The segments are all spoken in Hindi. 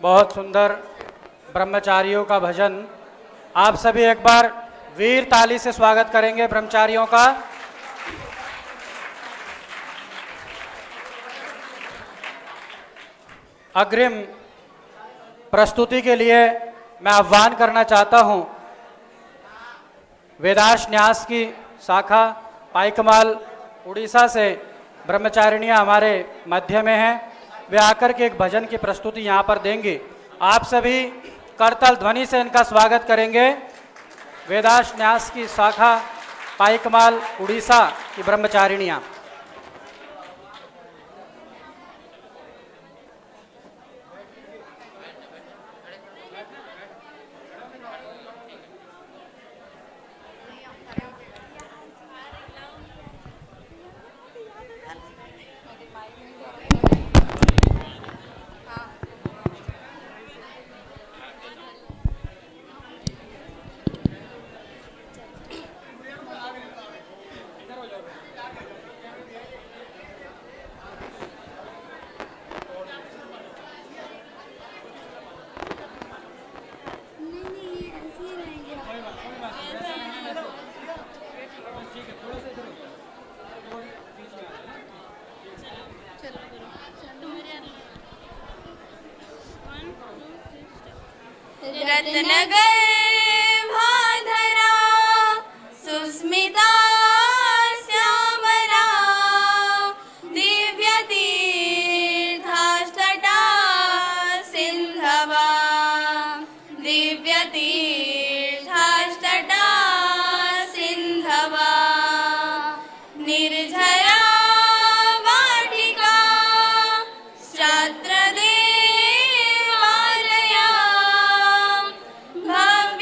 बहुत सुंदर ब्रह्मचारियों का भजन। आप सभी एक बार वीर ताली से स्वागत करेंगे ब्रह्मचारियों का। अग्रिम प्रस्तुति के लिए मैं आह्वान करना चाहता हूं वेदाश न्यास की शाखा पाईकमाल उड़ीसा से ब्रह्मचारिणियां हमारे मध्य में हैं। वे आकर के एक भजन की प्रस्तुति यहाँ पर देंगे। आप सभी करताल ध्वनि से इनका स्वागत करेंगे। वेदाश न्यास की शाखा पाईकमाल उड़ीसा की ब्रह्मचारिणियां। रत्नगर भाधरा सुस्मिता श्यामला दिव्य तीर्थास्तटा सिंधवा दिव्य तीर्थास्तटा सिंधवा निर्झरा वाटिका शास्त्र भव्य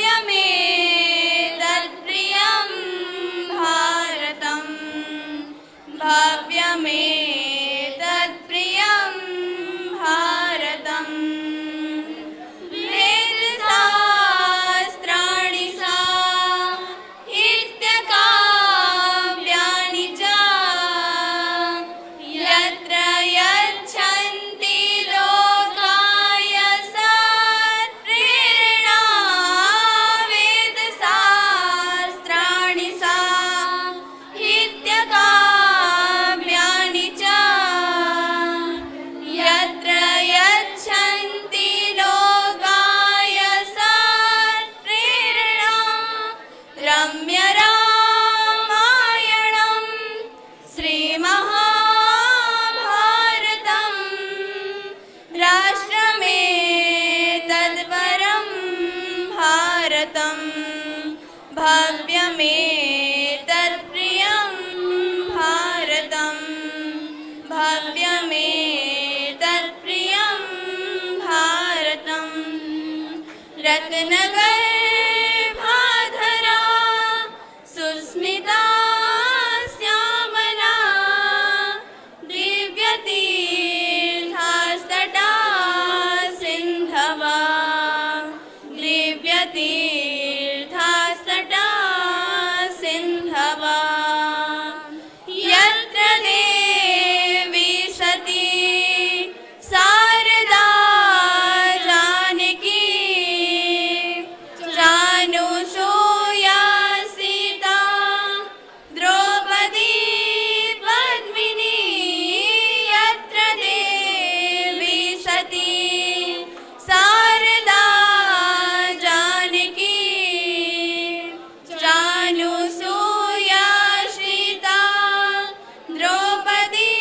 भारतं भव्यमेतत्प्रियं भारतं भव्यमेतत्प्रियं भारतं रत्नगर्भाधरा सुस्मिता श्यामला दिव्यतीर्थास्तटा सिन्धवा दिव्यतीर्थास्तटा सिन्धवा यत्र देवी सती शारदा जानकी जानूसूया सीता द्रौपदी पद्मिनी यत्र देवी सती शारदा जानकी जानूसूया सीता द्रौपदी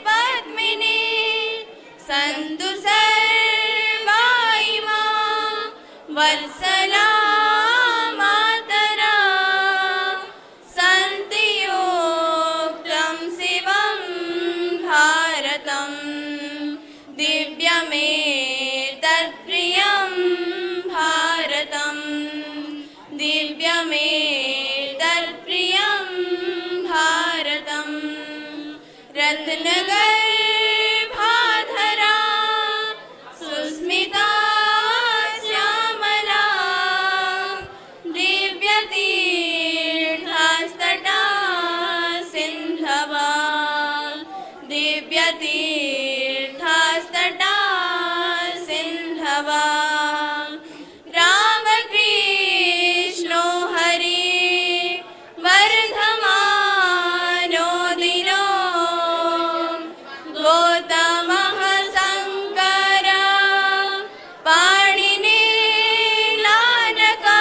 पद्मिनी सन्तु सर्वा इमां वत्सला मातरा सन्ति योक्तं शिवं भारतं दिव्यमेतत्प्रियं भारतं दिव्यमेतत्प्रियं भारतं रत्नगर्भाधरा सुस्मिता श्यामला दिव्यतीर्थास्तटा सिन्धवा दिव्यतीर्थास्तटा सिन्धवा रामकृष्णो हरि वर्धमानो दिनो गौतमः शङ्कर पाणिनिर्नानका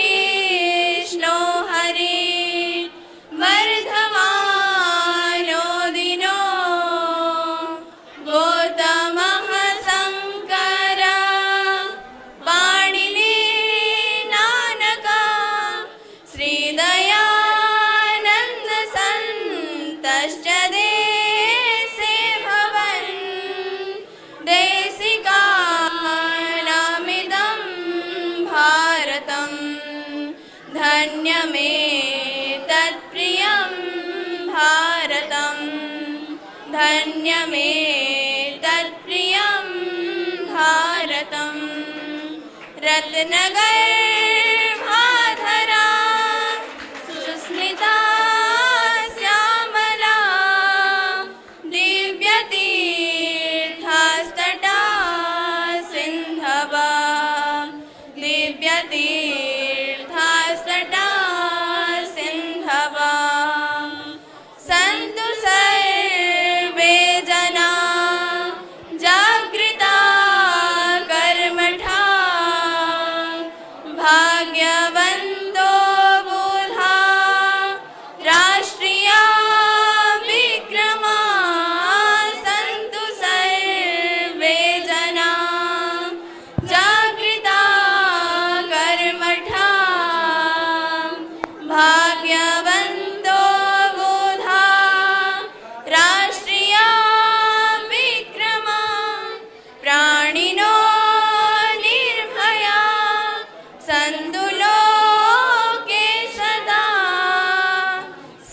रामकृष्णो हरि वर्धमानो दिनो गौतमः शङ्कर पाणिनिर्नानका श्रीदयानन्द सन्तश्च देशे भवन् देशिकानामिदं भारतं धन्यमेतत्प्रियं भारतं धन्यमेतत्प्रियं भारतं रत्नगर्भाधरा सुस्मिता श्यामला दिव्यतीर्थास्तटा सिन्धवा दिव्यतीर्थास्तटा सिन्धवा सन्तु सर्वे जना जागृता कर्मठा भाग्यवन्तो बुधा राष्ट्रिया विक्रमा सन्तु सर्वे जना जागृता कर्मठा भाग्यवन्तो बुधा राष्ट्रिया विक्रमा प्राणिनो निर्भया सन्तु लोके सदा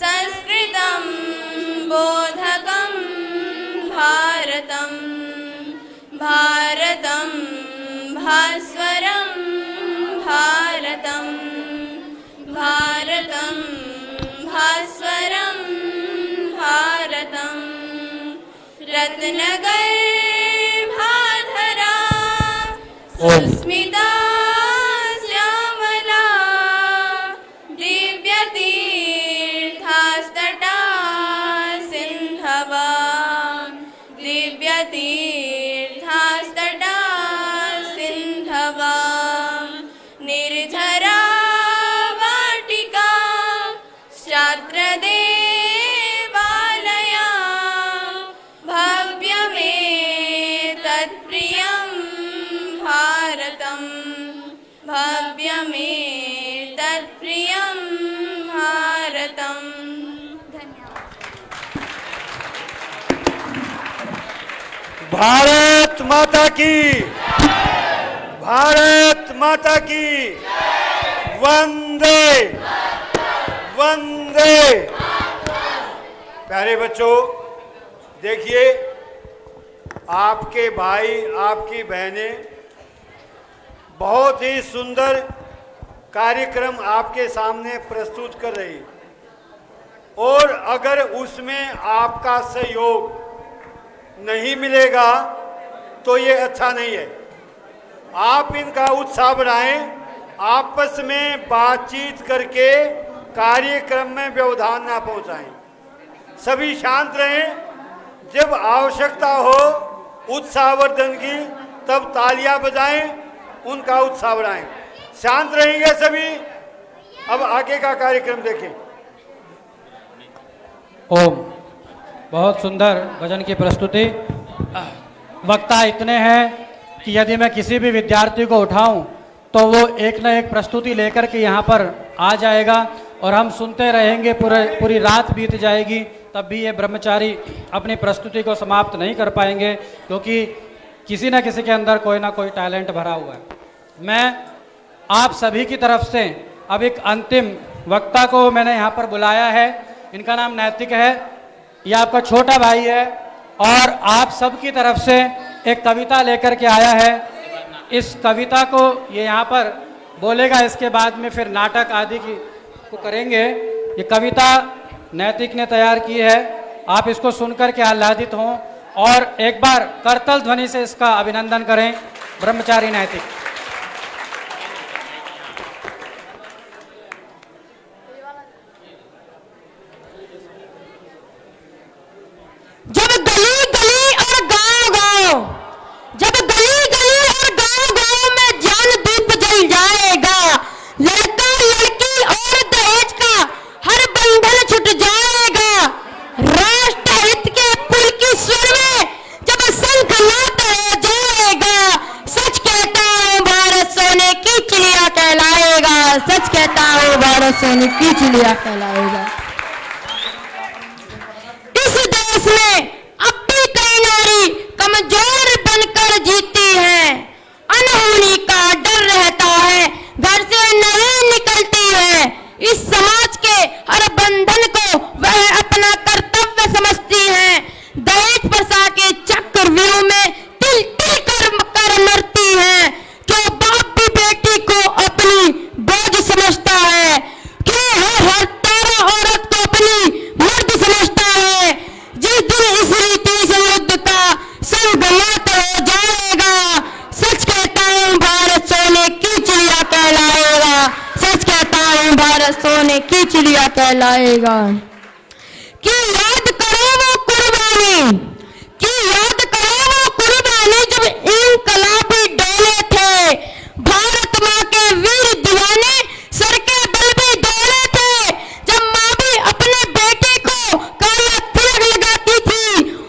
संस्कृतं बोधकं भारतं भारतं भास्वरं भारतं भारतं भास्वरं भारतं रत्नगर्भाधरा सुस्मिता श्यामला दिव्यतीर्थास्तटा सिन्धवा दिव्यतीर्थास्तटा सिन्धवा निर्झरा वाटिका शास्त्रदेवालया भव्यमेतत्प्रियं भारतम् भव्यमेतत्प्रियं भारतम्। भारत माता की, भारत माता की, वंदे वंदे। प्यारे बच्चों, देखिए आपके भाई आपकी बहनें बहुत ही सुंदर कार्यक्रम आपके सामने प्रस्तुत कर रही, और अगर उसमें आपका सहयोग नहीं मिलेगा तो ये अच्छा नहीं है। आप इनका उत्साह बढ़ाएं, आपस में बातचीत करके कार्यक्रम में व्यवधान ना पहुंचाएं। सभी शांत रहें, जब आवश्यकता हो उत्साहवर्धन की तब तालियां बजाएं, उनका उत्साह बढ़ाएं। शांत रहेंगे सभी। अब आगे का कार्यक्रम देखें। ओम। बहुत सुंदर भजन की प्रस्तुति। वक्ता इतने हैं कि यदि मैं किसी भी विद्यार्थी को उठाऊं तो वो एक न एक प्रस्तुति लेकर के यहाँ पर आ जाएगा और हम सुनते रहेंगे, पूरी रात बीत जाएगी, तब भी ये ब्रह्मचारी अपनी प्रस्तुति को समाप्त नहीं कर पाएंगे, क्योंकि किसी न किसी के अंदर कोई ना कोई टैलेंट भरा हुआ है। मैं आप सभी की तरफ से अब एक अंतिम वक्ता को मैंने यहाँ पर बुलाया है। इनका नाम नैतिक है, ये आपका छोटा भाई है और आप सब की तरफ से एक कविता लेकर के आया है। इस कविता को ये यहाँ पर बोलेगा, इसके बाद में फिर नाटक आदि को करेंगे। ये कविता नैतिक ने तैयार की है, आप इसको सुनकर के आह्लादित हों और एक बार करतल ध्वनि से इसका अभिनंदन करें। ब्रह्मचारी नैतिक। जब गली गली और गांव गांव, जब गली गली और गांव गांव में ज्ञान दीप जल जाएगा, लड़का लड़की और दहेज का हर बंधन छूट जाएगा। राष्ट्र हित के पुल की स्वर में जब शंखनाद हो जाएगा, सच कहता हूँ भारत सोने की चिड़िया कहलाएगा, सच कहता हूँ भारत सोने की चिड़िया कहलाएगा। इस देश में अब भी कई नारी कमजोर बनकर जीती है, अनहोनी का डर रहता है, घर से नहीं निकलती है। इस समाज के हर बंधन को वह अपना कर्तव्य समझती है। दहेज प्रथा के चक्रव्यूह में तिल तिल कर मरती है। क्यों बाप भी बेटी को अपनी बोझ समझता है, क्यों हर तारा औरत को अपनी मर्द समझता है। जिस दिन इस रीति से युद्ध का संगमात हो जाएगा, सच कहता हूँ भारत सोने की चिड़िया कहलाएगा, सच कहता हूँ भारत सोने की चिड़िया कहलाएगा। कि याद करो वो कुर्बानी, कि याद करो वो कुर्बानी जब इनकलाबी डोले थे। भारत माँ के वीर दीवाने सर के बल भी दौड़े थे। जब माँ भी अपने बेटे को काला तिलक लगाती थी,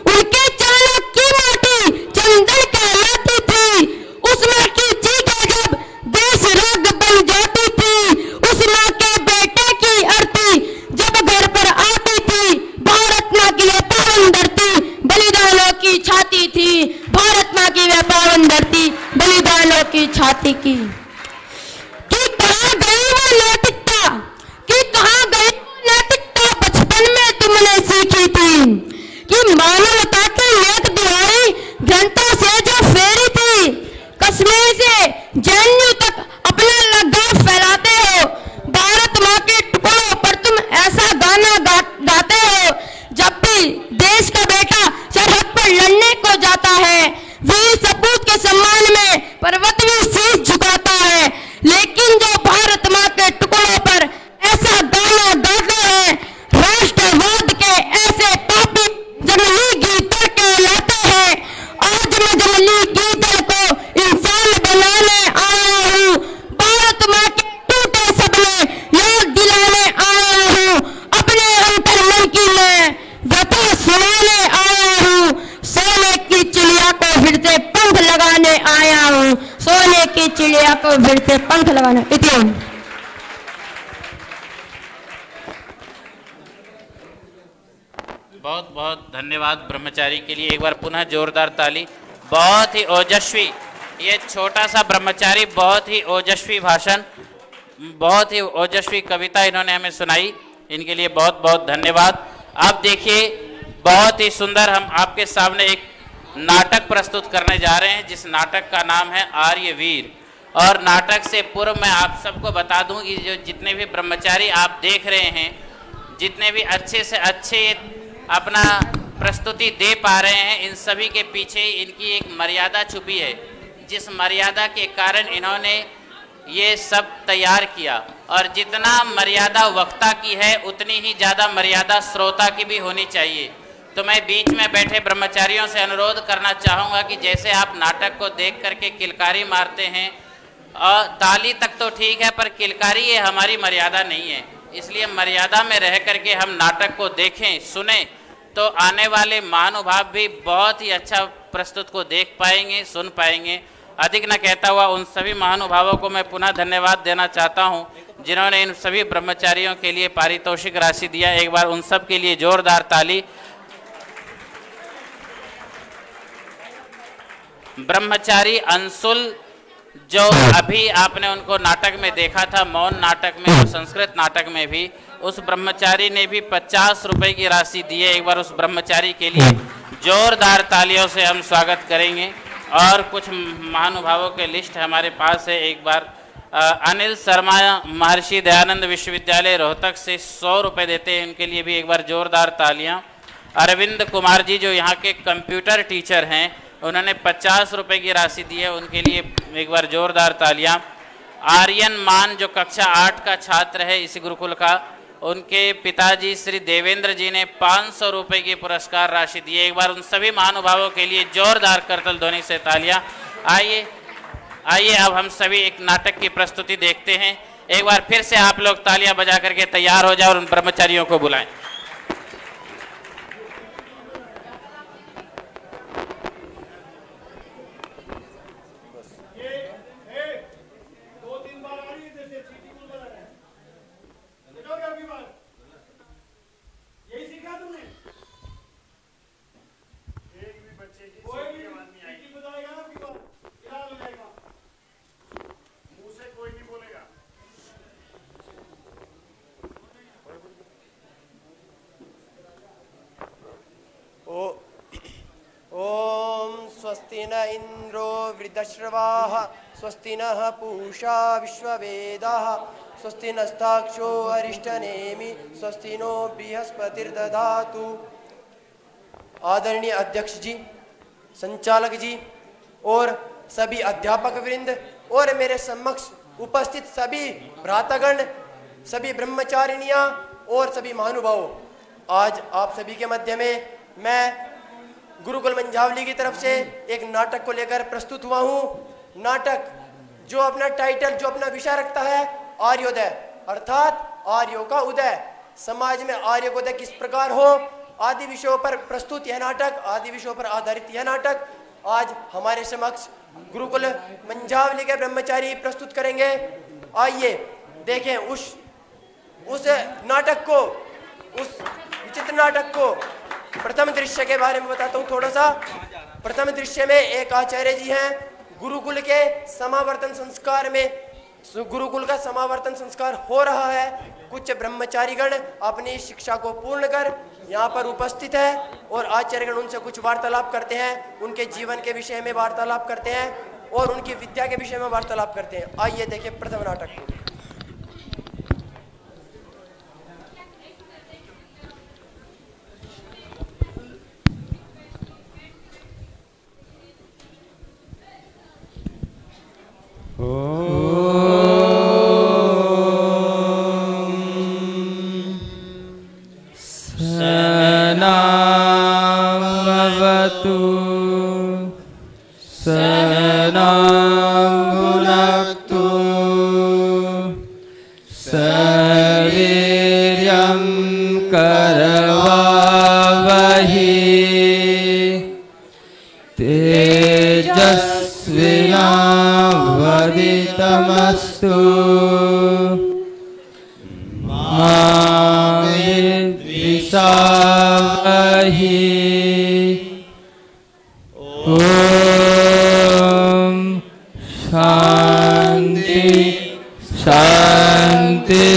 उनके चरणों की माटी चंदन कहलाती थी। उस माँ की चीखें जब देश राग बन जाती थी, उस माँ के बेटे की आरती जब घर पर आती थी, भारत माँ की वह पावन धरती बलिदानों की छाती थी। भारत माँ की वह पावन धरती बलिदानों की छाती की। कि कहाँ गई वो नैतिकता, कि कहाँ गई वो नैतिकता बचपन में तुमने सीखी थी। कि मानवता की एक दिहाड़ी ग्रंथों से जो फेरी थी, कश्मीर से जेएनयू तक अपना लगाव फैलाते हो। भारत माँ के टुकड़ों पर तुम ऐसा गाना गाते हो, जब भी देश का बेटा सरहद पर लड़ने को जाता है, वीर सपूत के सम्मान में पर्वत भी शीश झुकाता है। लेकिन जो भारत माँ के टुकड़ों पर ऐसा गाना गाते हैं, राष्ट्रवाद के ऐसे पापी जंगली गीदड़ कहलाते हैं। आज मैं जंगली गीदड़ को इंसान बनाने आया हूँ। भारत माँ के टूटे सपने याद दिलाने आया हूँ। अपने अंतर्मन की मैं व्यथा सुनाने आया हूँ। सोने की चिड़िया को फिर से पंख लगाने आया हूँ। सोने चाहिए कि चिड़िया को फिर से पंख लगाना। इतिम बहुत बहुत धन्यवाद ब्रह्मचारी के लिए, एक बार पुनः जोरदार ताली। बहुत ही ओजस्वी, ये छोटा सा ब्रह्मचारी बहुत ही ओजस्वी भाषण, बहुत ही ओजस्वी कविता इन्होंने हमें सुनाई, इनके लिए बहुत बहुत धन्यवाद। अब देखिए बहुत ही सुंदर हम आपके सामने एक नाटक प्रस्तुत करने जा रहे हैं, जिस नाटक का नाम है आर्यवीर। और नाटक से पूर्व मैं आप सबको बता दूं कि जो जितने भी ब्रह्मचारी आप देख रहे हैं, जितने भी अच्छे से अच्छे अपना प्रस्तुति दे पा रहे हैं, इन सभी के पीछे इनकी एक मर्यादा छुपी है, जिस मर्यादा के कारण इन्होंने ये सब तैयार किया। और जितना मर्यादा वक्ता की है, उतनी ही ज़्यादा मर्यादा श्रोता की भी होनी चाहिए। तो मैं बीच में बैठे ब्रह्मचारियों से अनुरोध करना चाहूँगा कि जैसे आप नाटक को देख करके किलकारी मारते हैं, और ताली तक तो ठीक है, पर किलकारी ये हमारी मर्यादा नहीं है। इसलिए मर्यादा में रह करके हम नाटक को देखें, सुने, तो आने वाले महानुभाव भी बहुत ही अच्छा प्रस्तुत को देख पाएंगे, सुन पाएंगे। अधिक न कहता हुआ उन सभी महानुभावों को मैं पुनः धन्यवाद देना चाहता हूं, जिन्होंने इन सभी ब्रह्मचारियों के लिए पारितोषिक राशि दिया। एक बार उन सब के लिए जोरदार ताली। ब्रह्मचारी अंशुल, जो अभी आपने उनको नाटक में देखा था, मौन नाटक में और संस्कृत नाटक में भी, उस ब्रह्मचारी ने भी 50 रुपए की राशि दी है। एक बार उस ब्रह्मचारी के लिए जोरदार तालियों से हम स्वागत करेंगे। और कुछ महानुभावों के लिस्ट हमारे पास है। एक बार अनिल शर्मा महर्षि दयानंद विश्वविद्यालय रोहतक से 100 रुपये देते हैं, उनके लिए भी एक बार जोरदार तालियां। अरविंद कुमार जी, जो यहाँ के कंप्यूटर टीचर हैं, उन्होंने 50 रुपये की राशि दी है, उनके लिए एक बार जोरदार तालियां। आर्यन मान, जो कक्षा 8 का छात्र है इसी गुरुकुल का, उनके पिताजी श्री देवेंद्र जी ने 500 रुपये की पुरस्कार राशि दी है। एक बार उन सभी महानुभावों के लिए जोरदार करतल ध्वनि से तालियां। आइए आइए अब हम सभी एक नाटक की प्रस्तुति देखते हैं। एक बार फिर से आप लोग तालियां बजा करके तैयार हो जाए और उन ब्रह्मचारियों को बुलाएं। ओम स्वस्ति न इंद्रो वृद्धश्रवाः स्वस्ति नः पूषा विश्ववेदाः स्वस्ति नस्ताक्षो अरिष्टनेमि स्वस्ति नो बृहस्पतिर्दधातु। आदरणीय अध्यक्ष जी, संचालक जी और सभी अध्यापक वृंद और मेरे समक्ष उपस्थित सभी भ्रातागण, सभी ब्रह्मचारिणियां और सभी महानुभावों, आज आप सभी के मध्य में मैं गुरुकुल मंझावली की तरफ से एक नाटक को लेकर प्रस्तुत हुआ हूँ। नाटक जो अपना टाइटल, जो अपना विषय रखता है आर्योदय, अर्थात आर्यों का उदय, समाज में आर्योदय किस प्रकार हो, आदि विषयों पर प्रस्तुत यह नाटक, आदि विषयों पर आधारित यह नाटक आज हमारे समक्ष गुरुकुल मंझावली के ब्रह्मचारी प्रस्तुत करेंगे। आइए देखें उस नाटक को, उस विचित्र नाटक को। प्रथम दृश्य के बारे में बताता हूँ थोड़ा सा। प्रथम दृश्य में एक आचार्य जी हैं, गुरुकुल के समावर्तन संस्कार में, गुरुकुल का समावर्तन संस्कार हो रहा है। कुछ ब्रह्मचारीगण अपनी शिक्षा को पूर्ण कर यहाँ पर उपस्थित है और आचार्यगण उनसे कुछ वार्तालाप करते हैं, उनके जीवन के विषय में वार्तालाप करते हैं और उनकी विद्या के विषय में वार्तालाप करते हैं। आइए देखिए प्रथम नाटक को। सहनावतु सहनाभुनक्तु सवीर्यं करवावहि तेजस्विनावधीतमस्तु बाधितमस्तु मा विद्विषावहि ओम शांति शांति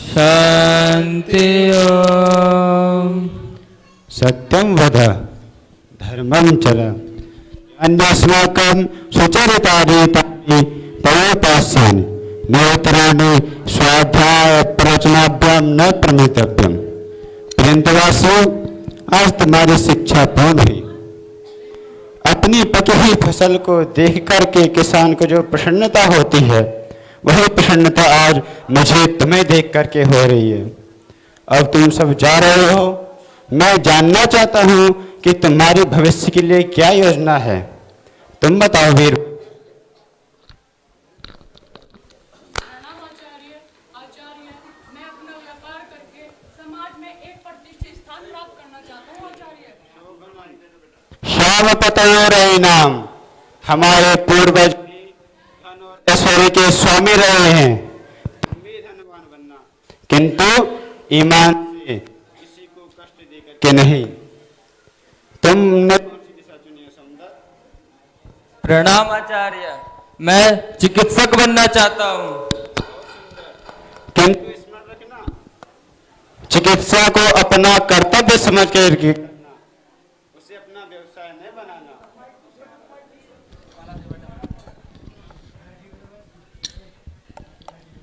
शांति ओम। सत्यं वद धर्मं चर अन्यस्माकं सुचरितानि तयोपास्यानि नूतनानि स्वाध्याय प्रवचनाभ्यां न प्रमितव्यम्। प्रियंतवासियों, आज तुम्हारी शिक्षा पूर्ण हुई। अपनी पकी हुई फसल को देख करके किसान को जो प्रसन्नता होती है, वही प्रसन्नता आज मुझे तुम्हें देख करके हो रही है। अब तुम सब जा रहे हो, मैं जानना चाहता हूं कि तुम्हारी भविष्य के लिए क्या योजना है। तुम बताओ वीर। आचार्य, मैं अपना व्यापार करके समाज में एक प्रतिष्ठित स्थान प्राप्त करना चाहता हूँ आचार्य। श्याम पतयोरयिनाम, हमारे पूर्वज ऐश्वर्य के स्वामी रहे हैं। तुम भी धनवान बनना, किंतु ईमान से किसी को कष्ट देकर के नहीं। तुमने कौन सी दिशा चुनी है सौंदर्य? प्रणाम आचार्य, मैं चिकित्सक बनना चाहता हूँ। किंतु स्मरण रखना, चिकित्सा को अपना कर्तव्य समझ कर करना, उसे अपना व्यवसाय नहीं बनाना।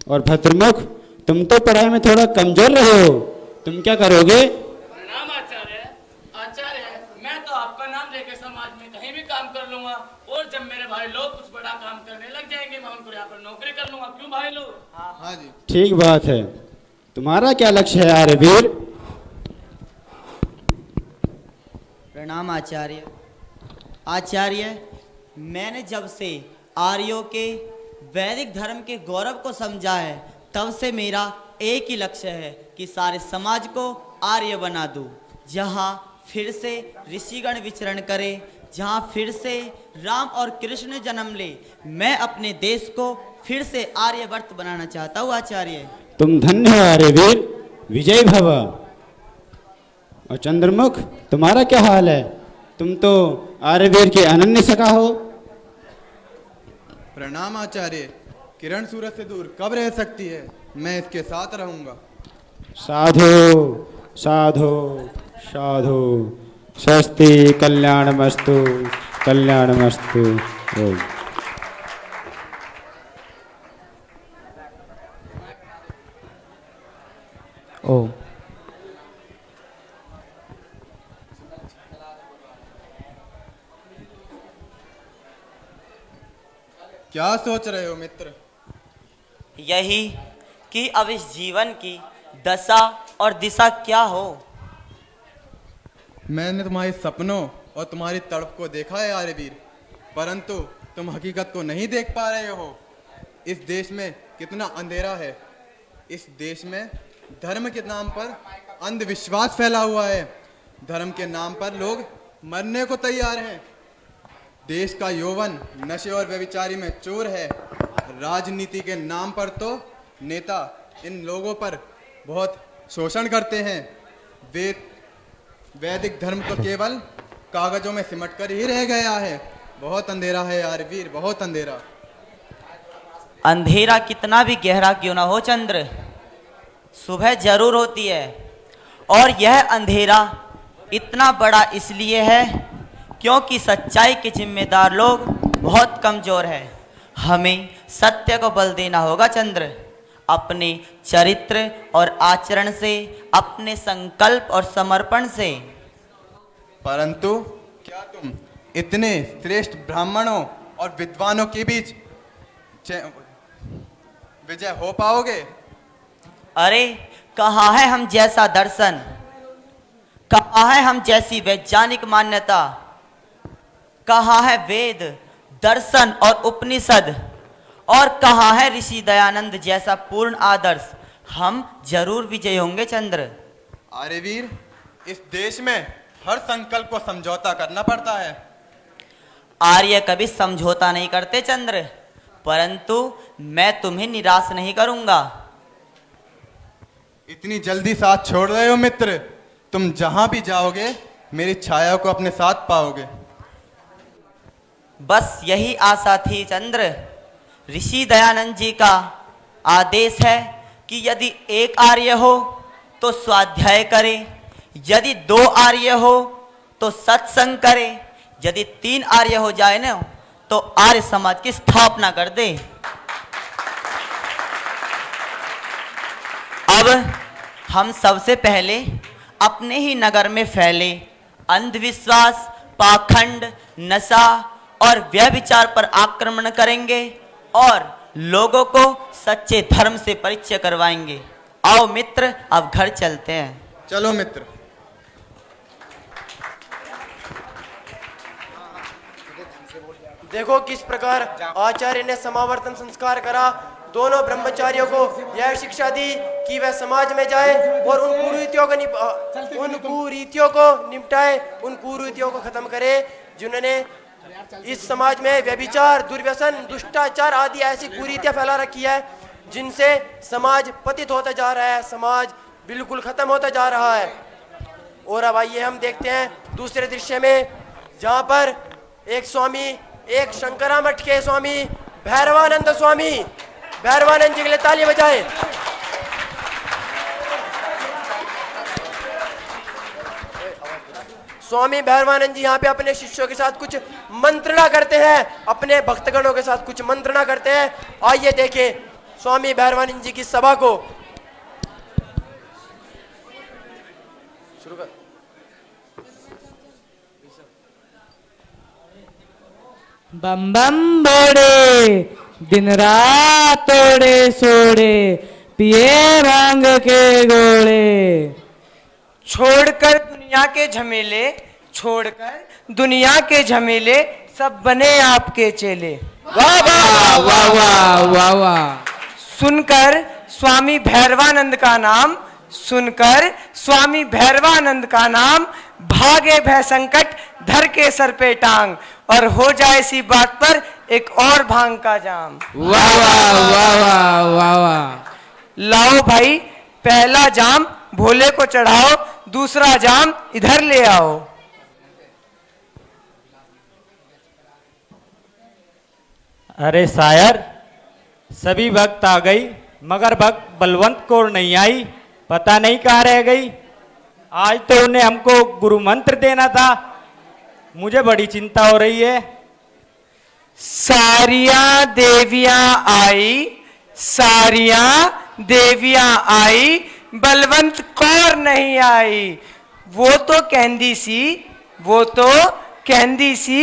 और भद्रमुख, तुम तो पढ़ाई में थोड़ा कमजोर रहे हो, तुम क्या करोगे? प्रणाम आचार्य। आचार्य, मैं तो आपका नाम लेकर समाज में कहीं भी काम कर लूंगा, और जब मेरे भाई लोग कुछ बड़ा काम करने लग जाएंगे, मैं उनको यहाँ पर नौकरी कर लूंगा। क्यों भाई लोग? हाँ जी। ठीक बात है। तुम्हारा क्या लक्ष्य है आर्यवीर? प्रणाम आचार्य। आचार्य, मैंने जब से आर्यों के वैदिक धर्म के गौरव को समझा है, तब से मेरा एक ही लक्ष्य है कि सारे समाज को आर्य बना दूं, जहां फिर से ऋषिगण विचरण करें, जहां फिर से राम और कृष्ण जन्म ले। मैं अपने देश को फिर से आर्यवर्त बनाना चाहता हूँ आचार्य। तुम धन्य हो आर्यवीर, विजय भव। और चंद्रमुख, तुम्हारा क्या हाल है? तुम तो आर्यवीर के अनन्य सखा हो। प्रणाम आचार्य। किरण सूरज से दूर कब रह सकती है, मैं इसके साथ रहूंगा। साधु साधु साधु, स्वस्ति कल्याणमस्तु कल्याणमस्तु। ओम। क्या सोच रहे हो मित्र? यही कि अब इस जीवन की दशा और दिशा क्या हो। मैंने तुम्हारे सपनों और तुम्हारी तड़प को देखा है आर्यवीर, परंतु तुम हकीकत को नहीं देख पा रहे हो। इस देश में कितना अंधेरा है। इस देश में धर्म के नाम पर अंधविश्वास फैला हुआ है। धर्म के नाम पर लोग मरने को तैयार हैं। देश का यौवन नशे और व्यभिचारी में चोर है। राजनीति के नाम पर तो नेता इन लोगों पर बहुत शोषण करते हैं। वैदिक धर्म तो केवल कागजों में सिमट कर ही रह गया है। बहुत अंधेरा है आर्यवीर, बहुत अंधेरा। अंधेरा कितना भी गहरा क्यों ना हो चंद्र, सुबह जरूर होती है। और यह अंधेरा इतना बड़ा इसलिए है क्योंकि सच्चाई के जिम्मेदार लोग बहुत कमजोर हैं। हमें सत्य को बल देना होगा चंद्र, अपने चरित्र और आचरण से, अपने संकल्प और समर्पण से। परंतु क्या तुम इतने श्रेष्ठ ब्राह्मणों और विद्वानों के बीच विजय हो पाओगे? अरे कहाँ है हम जैसा दर्शन, कहाँ है हम जैसी वैज्ञानिक मान्यता, कहाँ है वेद, दर्शन और उपनिषद, और कहाँ है ऋषि दयानंद जैसा पूर्ण आदर्श। हम जरूर विजय होंगे चंद्र। आर्यवीर, इस देश में हर संकल्प को समझौता करना पड़ता है। आर्य कभी समझौता नहीं करते चंद्र, परंतु मैं तुम्हें निराश नहीं करूंगा। इतनी जल्दी साथ छोड़ रहे हो मित्र? तुम जहां भी जाओगे मेरी छाया को अपने साथ पाओगे। बस यही आशा थी चंद्र। ऋषि दयानंद जी का आदेश है कि यदि एक आर्य हो तो स्वाध्याय करे, यदि 2 आर्य हो तो सत्संग करे, यदि 3 आर्य हो जाए ना तो आर्य समाज की स्थापना कर दे। अब हम सबसे पहले अपने ही नगर में फैले अंधविश्वास, पाखंड, नशा और व्यभिचार पर आक्रमण करेंगे और लोगों को सच्चे धर्म से परिचय करवाएंगे। आओ मित्र, अब घर चलते हैं। चलो मित्र। देखो किस प्रकार आचार्य ने समावर्तन संस्कार करा। दोनों ब्रह्मचारियों को यह शिक्षा दी कि वह समाज में जाए और उन कुरीतियों को निपटाए, उन कुरीतियों को खत्म करे जिन्होंने इस समाज में व्यभिचार, दुर्व्यसन, दुष्टाचार आदि ऐसी कुरीतियां फैला रखी है जिनसे समाज पतित होता जा रहा है, समाज बिल्कुल खत्म होता जा रहा है। और अब आइए हम देखते हैं दूसरे दृश्य में, जहां पर एक स्वामी, एक शंकरा मठ के स्वामी भैरवानंद स्वामी, भैरवानंद जी के लिए ताली बजाएं। स्वामी भैरवानंद जी यहाँ पे अपने शिष्यों के साथ कुछ मंत्रणा करते हैं, अपने भक्तगणों के साथ कुछ मंत्रणा करते हैं। आइए देखें स्वामी भैरवानंद जी की सभा को। शुरू कर। बम बम बोड़े दिन रात तोड़े सोड़े, पिए भांग के गोले। छोड़कर दुनिया के झमेले, छोड़कर दुनिया के झमेले, सब बने आपके चेले। वाह वाह वाह वाह वाह वाह। सुनकर स्वामी भैरवानंद का नाम, सुनकर स्वामी भैरवानंद का नाम, भागे भय संकट धर के सर पे टांग, और हो जाए इसी बात पर एक और भांग का जाम। वाह वाह वाह वाह वाह वाह। लाओ भाई पहला जाम भोले को चढ़ाओ, दूसरा जाम इधर ले आओ। अरे शायर, सभी भक्त आ गई मगर भक्त बलवंत कौर नहीं आई, पता नहीं कहाँ रह गई। आज तो उन्हें हमको गुरु मंत्र देना था, मुझे बड़ी चिंता हो रही है। सारियां देवियां आई, सारियां देवियां आई, बलवंत कौर नहीं आई। वो तो कहंदी सी, वो तो कहंदी सी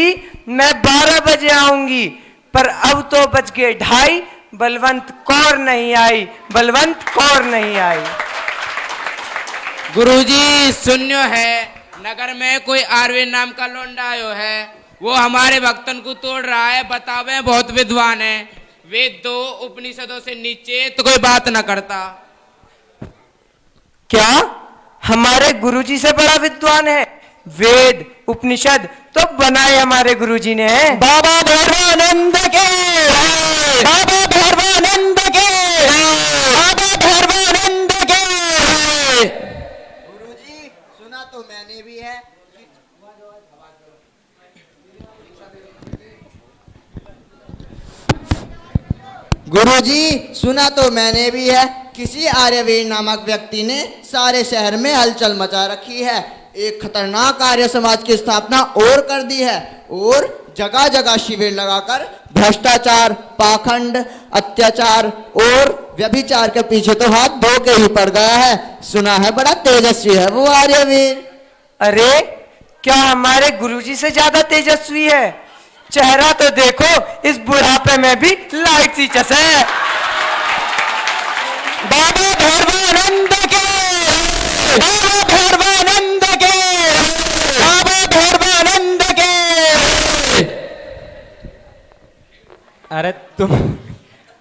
मैं 12 बजे आऊंगी, पर अब तो बज गए 2:30, बलवंत कौर नहीं आई, बलवंत कौर नहीं आई। गुरुजी सुन्यो है, नगर में कोई आरवे नाम का लौंडा आयो है, वो हमारे भक्तन को तोड़ रहा है। बतावे बहुत विद्वान है, वेद 2 उपनिषदों से नीचे तो कोई बात न करता। क्या हमारे गुरुजी से बड़ा विद्वान है? वेद उपनिषद तो बनाए हमारे गुरुजी ने। बाबा भैरवानंद के, बाबा भैरवानंद के, बाबा भैरवानंद के। गुरुजी सुना तो मैंने भी है। गुरुजी सुना तो मैंने भी है, किसी आर्यवीर नामक व्यक्ति ने सारे शहर में हलचल मचा रखी है, एक खतरनाक आर्य समाज की स्थापना और कर दी है, और जगह जगह शिविर लगाकर भ्रष्टाचार, पाखंड, अत्याचार और व्यभिचार के पीछे तो हाथ धो के ही पड़ गया है। सुना है बड़ा तेजस्वी है वो आर्यवीर। अरे क्या हमारे गुरुजी से ज्यादा तेजस्वी है? चेहरा तो देखो, इस बुढ़ापे में भी लाइट सी चस है। बाबा भैरवानंद के, बाबा भैरवानंद के, बाबा भैरवानंद के।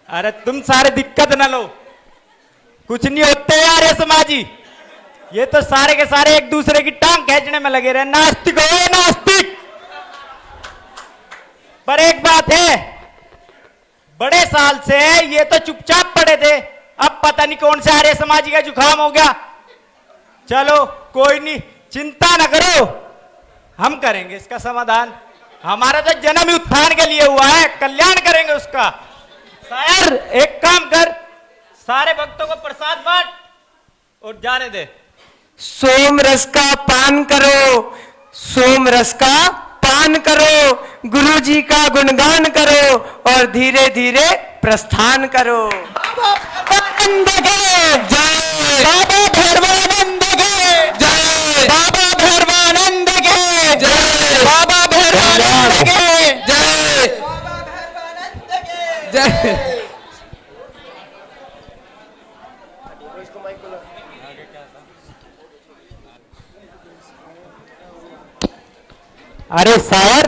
अरे तुम सारे दिक्कत न लो, कुछ नहीं होते यार ये समाजी। ये तो सारे के सारे एक दूसरे की टांग खींचने में लगे रहे, नास्तिक हो नास्तिक। पर एक बात है, बड़े साल से ये तो चुपचाप पड़े थे, अब पता नहीं कौन से आर्य समाजी का जुकाम हो गया। चलो कोई नहीं, चिंता न करो, हम करेंगे इसका समाधान। हमारा तो जन्म ही उत्थान के लिए हुआ है, कल्याण करेंगे उसका। शायर एक काम कर, सारे भक्तों को प्रसाद बांट और जाने दे। सोम रस का पान करो, सोम रस का पान करो, गुरु जी का गुणगान करो और धीरे धीरे प्रस्थान करो। भैरवानंद के जय, बाबा भैरवानंद के जय, बाबा भैरवानंद के जय, बाबा भैरवानंद के जय, बाबा भैरवानंद के जय। अरे शायर,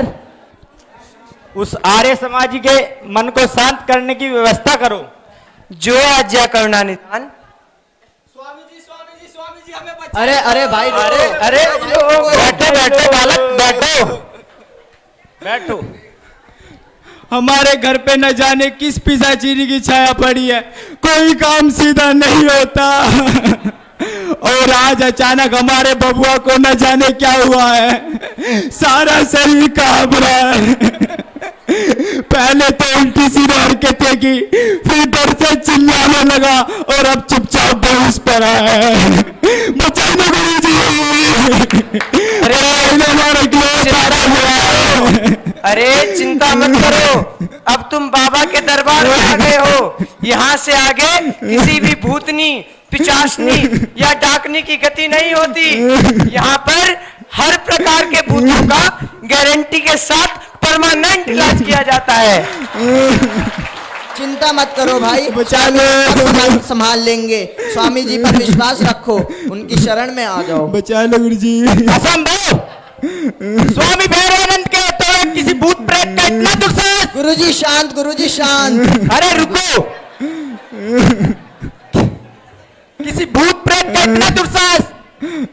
उस आर्य समाजी के मन को शांत करने की व्यवस्था करो। जो आज्ञा करुणा निधान। अरे अरे भाई, अरे बैठो बैठो बालक, बैठो बैठो। हमारे घर पे न जाने किस पिशाचिनी की छाया पड़ी है, कोई काम सीधा नहीं होता। और आज अचानक हमारे बबुआ को न जाने क्या हुआ है, सारा शरीर कांप रहा है। पहले तो उल्टी सीधी हरकतें की, फिर डर से चिल्लाने लगा और अब चुपचाप बेहोश पड़ा है। बचाने अरे चिंता मत करो, अब तुम बाबा के दरबार में आ गए हो। यहाँ से आगे किसी भी भूतनी, पिचासनी या डाकनी की गति नहीं होती। यहाँ पर हर प्रकार के भूतों का गारंटी के साथ परमानेंट इलाज किया जाता है। चिंता मत करो भाई, सब संभाल लेंगे। स्वामी जी पर विश्वास रखो, उनकी शरण में आ जाओ। बचा लो गुरु जी। असंभव, स्वामी भैरवानंद के तो किसी भूत प्रेत का इतना दुस्साहस। गुरु जी शांत, गुरु जी शांत। अरे रुको, किसी भूत प्रेत का इतना दुस्साहस,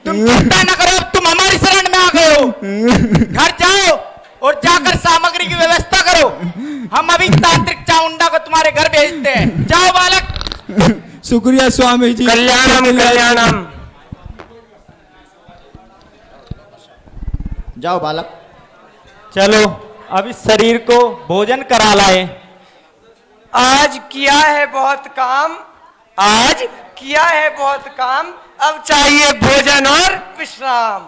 तुम चिंता न करो, तुम हमारी शरण में आ गए हो। घर जाओ और जाकर सामग्री की व्यवस्था करो, हम अभी तांत्रिक चामुंडा को तुम्हारे घर भेजते हैं। जाओ बालक। शुक्रिया स्वामी जी। कल्याणम कल्याणम। जाओ बालक। चलो अब इस शरीर को भोजन करा लाए। आज किया है बहुत काम, आज किया है बहुत काम, अब चाहिए भोजन और विश्राम।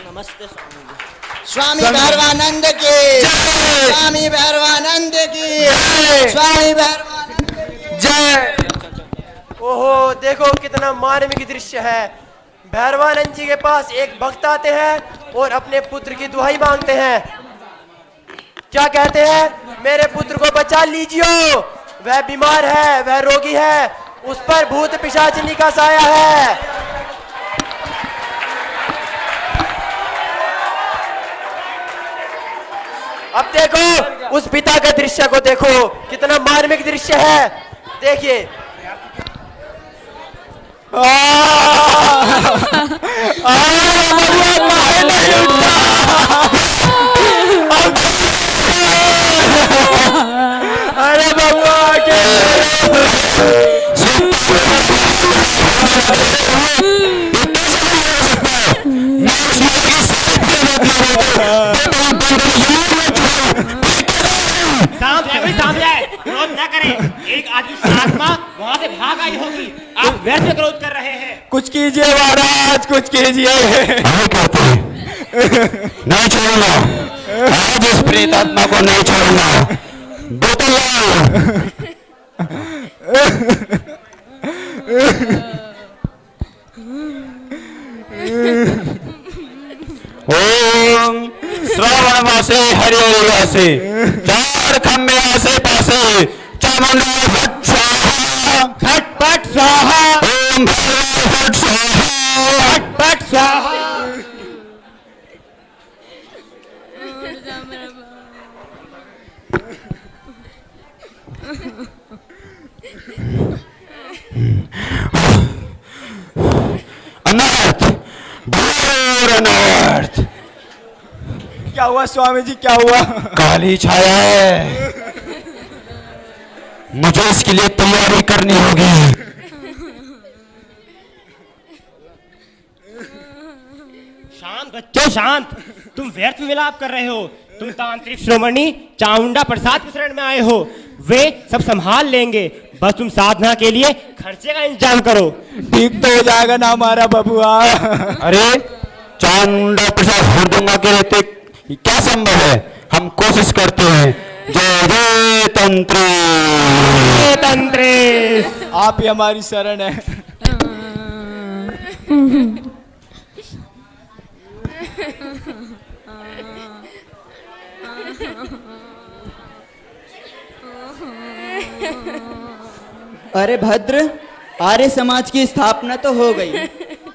नमस्ते स्वामी जी। स्वामी भैरवानंद की स्वामी भैरवानंद की स्वामी भैरवानंद की जय। ओहो, देखो कितना मार्मिक दृश्य है। भैरवानंद जी के पास एक भक्त आते हैं और अपने पुत्र की दुहाई मांगते हैं। क्या कहते हैं? मेरे पुत्र को बचा लीजिए, वह बीमार है, वह रोगी है, उस पर भूत पिशाचिनी का साया है। अब देखो उस पिता के दृश्य को, देखो कितना मार्मिक दृश्य है। देखिए अरे बबुआ के शांत जाए, क्रोध न करें। एक आदमी आत्मा वहां से भाग आई होगी, आप वैसे क्रोध कर रहे हैं। कुछ कीजिए महाराज, कुछ कीजिए। नहीं छोड़ूंगा, आज इस प्रेत आत्मा को नहीं छोड़ूंगा। ओम श्रावण मासे हरिहर मासे, चार खम्बे आसे पासे, चामुंडा फट स्वाहा, खटपट स्वाहा, ओम फट स्वाहा, खटपट स्वाहा। अनर्थ, घोर अनर्थ। क्या हुआ स्वामी जी, क्या हुआ? काली छाया है, मुझे इसके लिए तैयारी करनी होगी। शांत बच्चों शांत, तुम व्यर्थ विलाप कर रहे हो। तुम तांत्रिक श्रोमणी चामुंडा प्रसाद के शरण में आए हो, वे सब संभाल लेंगे। बस तुम साधना के लिए खर्चे का इंतजाम करो। ठीक तो हो जाएगा ना हमारा बबुआ? अरे चामुंडा प्रसाद हुड़दुंगा के रहते क्या संभव है? हम कोशिश करते हैं। जय जय तंत्री, जय तंत्री, आप ही हमारी शरण है। अरे भद्र, आर्य समाज की स्थापना तो हो गई,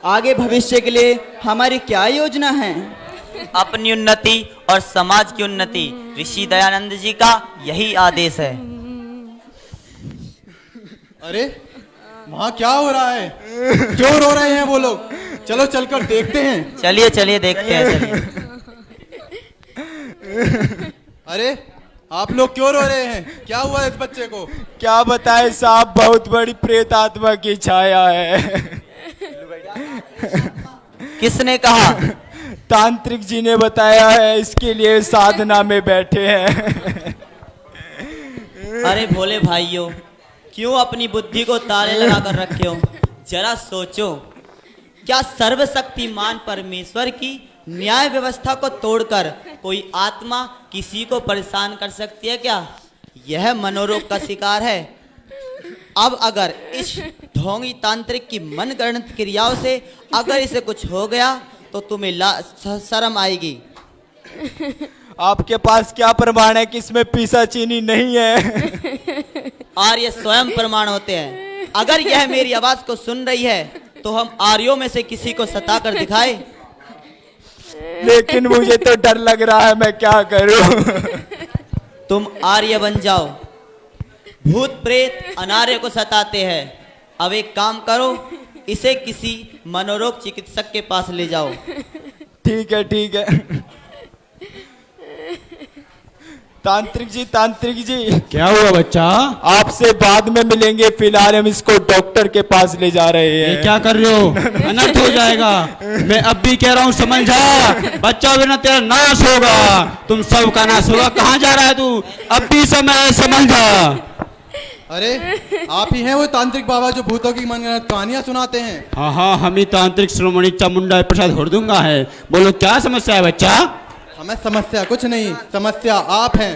आगे भविष्य के लिए हमारी क्या योजना है? अपनी उन्नति और समाज की उन्नति ऋषि दयानंद जी का यही आदेश है। अरे वहाँ क्या हो रहा है? क्यों रो रहे हैं वो लोग? चलो चलकर देखते हैं। चलिए चलिए देखते हैं, चलिए। अरे आप लोग क्यों रो रहे हैं? क्या हुआ इस बच्चे को? क्या बताए साहब, बहुत बड़ी प्रेत आत्मा की छाया है। किसने कहा? तांत्रिक जी ने बताया है, इसके लिए साधना में बैठे हैं। अरे भोले भाइयों, क्यों अपनी बुद्धि को ताले लगा कर रखे हो? जरा सोचो, क्या सर्वशक्तिमान परमेश्वर की न्याय व्यवस्था को तोड़कर कोई आत्मा किसी को परेशान कर सकती है क्या? यह मनोरोग का शिकार है। अब अगर इस ढोंगी तांत्रिक की मनगढ़ंत क्रियाओं से अगर इसे कुछ हो गया तो तुम्हें शर्म आएगी। आपके पास क्या प्रमाण है कि इसमें पिशाचिनी नहीं है? आर्य स्वयं प्रमाण होते हैं। अगर यह मेरी आवाज को सुन रही है तो हम आर्यों में से किसी को सताकर दिखाए। लेकिन मुझे तो डर लग रहा है, मैं क्या करूं? तुम आर्य बन जाओ। भूत प्रेत अनार्य को सताते हैं। अब एक काम करो, इसे किसी मनोरोग चिकित्सक के पास ले जाओ। ठीक है ठीक है। तांत्रिक जी, क्या हुआ बच्चा? आपसे बाद में मिलेंगे, फिलहाल हम इसको डॉक्टर के पास ले जा रहे हैं। ये क्या कर रहे हो? अनर्थ हो जाएगा। मैं अब भी कह रहा हूँ, समझ जा, बच्चा बिना तेरा नाश होगा। तुम सब का नाश होगा। कहाँ जा रहा है तू? अब भी समय है, समझ जा। अरे आप ही हैं वो तांत्रिक बाबा जो भूतों की मनगढ़ंत कहानियां सुनाते हैं? हाँ हाँ, हम ही तांत्रिक श्रोमणी चामुंडा प्रसाद हुड़दुंगा है। बोलो क्या समस्या है बच्चा? हमें समस्या कुछ नहीं, समस्या आप हैं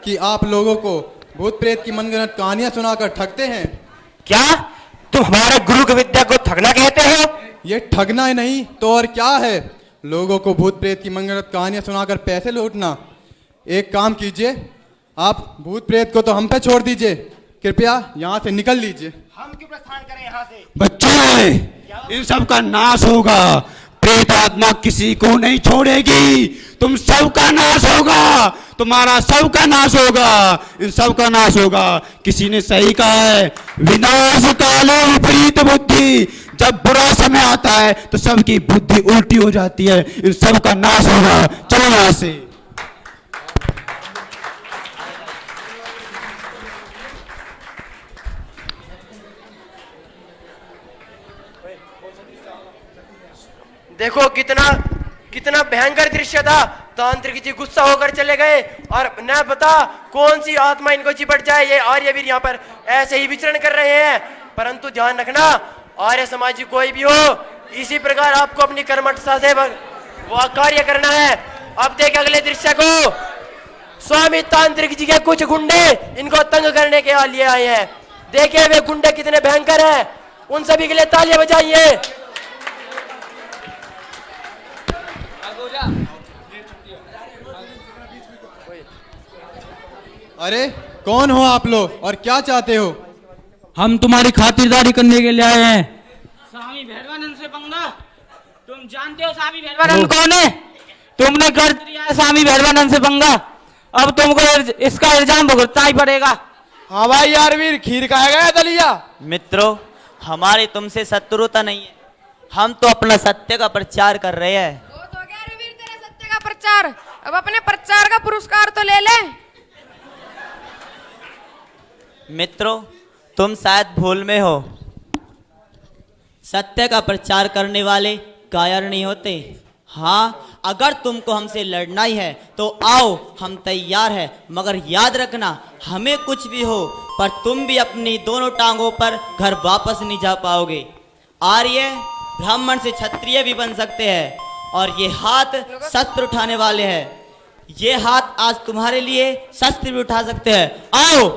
कि आप लोगों को भूत प्रेत की मनगढ़ंत कहानियां सुनाकर ठगते हैं। क्या तुम हमारे गुरु की विद्या को ठगना कहते हो? ये ठगना ही नहीं तो और क्या है? लोगों को भूत प्रेत की मनगढ़ंत कहानियां सुनाकर पैसे लूटना। एक काम कीजिए, आप भूत प्रेत को तो हम पे छोड़ दीजिए, कृपया यहाँ से निकल लीजिए। हम क्यों प्रस्थान करें यहाँ से? बच्चे, इन सब का नाश होगा। प्रेत आत्मा किसी को नहीं छोड़ेगी। तुम सब का नाश होगा, तुम्हारा सब का नाश होगा, इन सब का नाश होगा। किसी ने सही कहा है, विनाश काले विपरीत बुद्धि। जब बुरा समय आता है तो सबकी बुद्धि उल्टी हो जाती है। इन सब का नाश होगा। चलो यहाँ से। देखो कितना भयंकर दृश्य था। तांत्रिक जी गुस्सा होकर चले गए और न पता कौन सी आत्मा इनको चिपट जाए। ये आर्यवीर यहाँ पर ऐसे ही विचरण कर रहे हैं। परंतु ध्यान रखना, आर्य समाजी कोई भी हो, इसी प्रकार आपको अपनी कर्मठता से वह कार्य करना है। अब देख अगले दृश्य को। स्वामी तांत्रिक जी के कुछ गुंडे इनको तंग करने के लिए आए हैं। देखिए वे गुंडे कितने भयंकर हैं। उन सभी के लिए तालियां बजाइए। अरे कौन हो आप लोग और क्या चाहते हो? हम तुम्हारी खातिरदारी करने के लिए आए हैं। स्वामी भैरवानंद से पंगा? तुम जानते हो स्वामी भैरवानंद कौन है? तुमने कर दिया है स्वामी भैरवानंद से पंगा, अब तुमको इसका इल्जाम भुगतना ही पड़ेगा। हाँ भाई यार वीर, खीर खाएगा या दलिया? मित्रों, हमारी तुमसे शत्रुता नहीं है, हम तो अपना सत्य का प्रचार कर रहे हैं। प्रचार, अब अपने प्रचार का पुरस्कार तो ले ले। मित्रों, तुम शायद भूल में हो। सत्य का प्रचार करने वाले कायर नहीं होते। हाँ, अगर तुमको हमसे लड़ना ही है तो आओ, हम तैयार हैं। मगर याद रखना, हमें कुछ भी हो पर तुम भी अपनी दोनों टांगों पर घर वापस नहीं जा पाओगे। आर्य ब्राह्मण से क्षत्रिय भी बन सकते हैं और ये हाथ शस्त्र उठाने वाले हैं। ये हाथ आज तुम्हारे लिए शस्त्र भी उठा सकते हैं। आओ।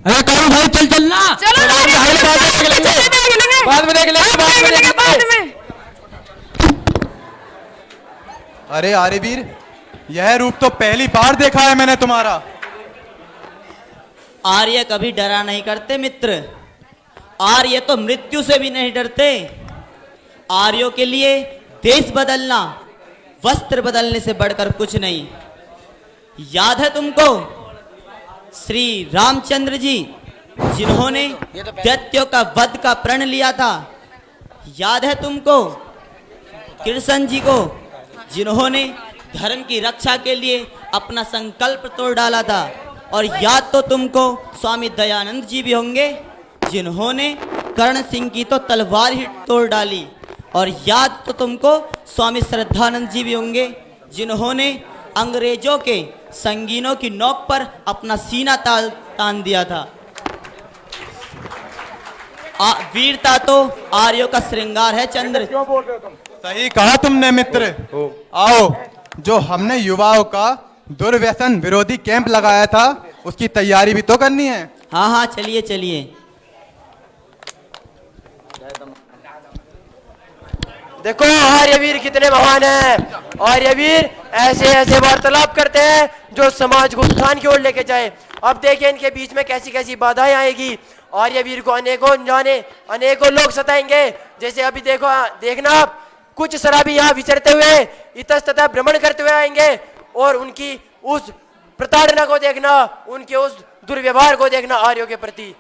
अरे कौन भाई, चल चलना। चलो बाद में देख लेंगे। अरे आर्यवीर, यह रूप तो पहली बार देखा है मैंने तुम्हारा। आर्य कभी डरा नहीं करते मित्र। आर्य तो मृत्यु से भी नहीं डरते। आर्यों के लिए देश बदलना वस्त्र बदलने से बढ़कर कुछ नहीं। याद है तुमको श्री रामचंद्र जी जिन्होंने दैत्यों का वध का प्रण लिया था? याद है तुमको कृष्ण जी को जिन्होंने धर्म की रक्षा के लिए अपना संकल्प तोड़ डाला था? और याद तो तुमको स्वामी दयानंद जी भी होंगे जिन्होंने कर्ण सिंह की तो तलवार ही तोड़ डाली। और याद तो तुमको स्वामी श्रद्धानंद जी भी होंगे जिन्होंने अंग्रेजों के संगीनों की नोक पर अपना सीना तान दिया था। वीरता तो आर्यों का श्रृंगार है चंद्र। सही कहा तुमने मित्र। आओ, जो हमने युवाओं का दुर्व्यसन विरोधी कैंप लगाया था उसकी तैयारी भी तो करनी है। हाँ हाँ, चलिए चलिए। देखो आर्यवीर कितने महान हैं। आर्यवीर ऐसे ऐसे वार्तालाप करते हैं जो समाज को उत्थान की ओर लेके जाए। अब देखिए इनके बीच में कैसी कैसी बाधाएं आएगी। आर्यवीर को अनेकों जाने अनेकों लोग सताएंगे। जैसे अभी देखना आप, कुछ शराबी यहाँ विचरते हुए इतस्ततः भ्रमण करते हुए आएंगे और उनकी उस प्रताड़ना को देखना, उनके उस दुर्व्यवहार को देखना आर्यों के प्रति।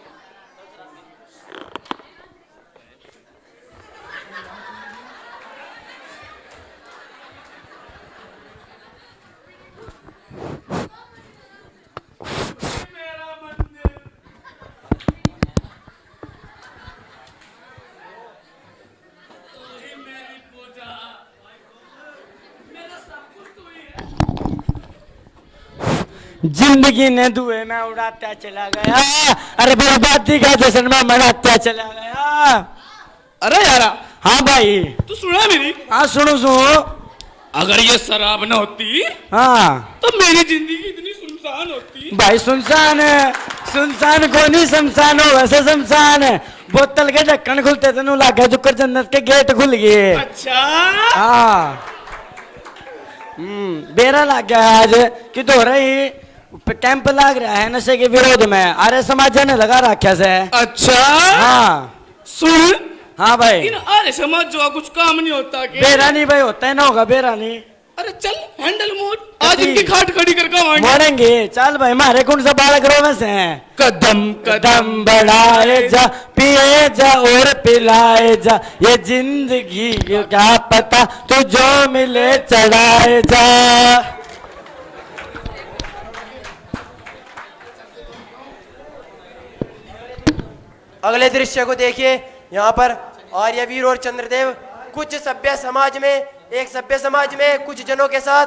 जिंदगी ने धुए में उड़ाता चला गया, अरे बर्बादी का जश्न में मनाता चला गया। अरे यार, हाँ भाई, तू सुना मेरी? हाँ सुनो सुनो। अगर ये शराब न होती हाँ तो मेरी जिंदगी इतनी सुनसान होती। भाई सुनसान है, सुनसान को नहीं शमशान हो वैसे शमशान है। बोतल के ढक्कन खुलते थे नु लागे जुकर जन्नत के गेट खुल गए। अच्छा हाँ, बेरा लग गया आज कि तो रही कैंप लग रहा है नशे के विरोध में। आर्य समाज ने लगा रखा से। अच्छा हाँ सुन। हाँ भाई, इन आर्य समाज जो कुछ काम नहीं होता के? बेरा नहीं भाई, होता है ना होगा बेरा नहीं। अरे चल हैंडल मोड़, आज इनकी खाट खड़ी करके मोड़ेंगे। चल भाई, मारे कौन सा बालक रोवे से हैं। कदम कदम बढ़ाए जा, पिए जा और पिलाए जा, ये जिंदगी क्या पता तू जो मिले चढ़ाए जा। अगले दृश्य को देखिए। यहाँ पर आर्यवीर और चंद्रदेव कुछ सभ्य समाज में, एक सभ्य समाज में कुछ जनों के साथ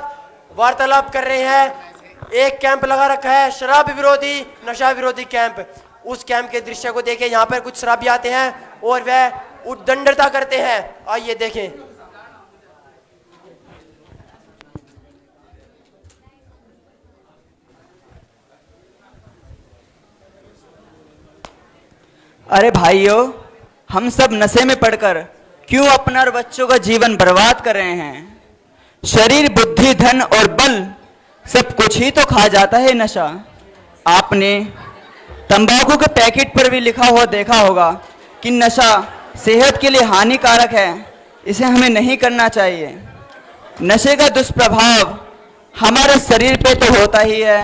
वार्तालाप कर रहे हैं। एक कैंप लगा रखा है शराब विरोधी, नशा विरोधी कैंप। उस कैंप के दृश्य को देखिए। यहाँ पर कुछ शराबी आते हैं और वह उद्दंडता करते हैं। आइए देखें। अरे भाइयों, हम सब नशे में पड़कर क्यों अपना और बच्चों का जीवन बर्बाद कर रहे हैं? शरीर, बुद्धि, धन और बल सब कुछ ही तो खा जाता है नशा। आपने तंबाकू के पैकेट पर भी लिखा हुआ देखा होगा कि नशा सेहत के लिए हानिकारक है, इसे हमें नहीं करना चाहिए। नशे का दुष्प्रभाव हमारे शरीर पे तो होता ही है,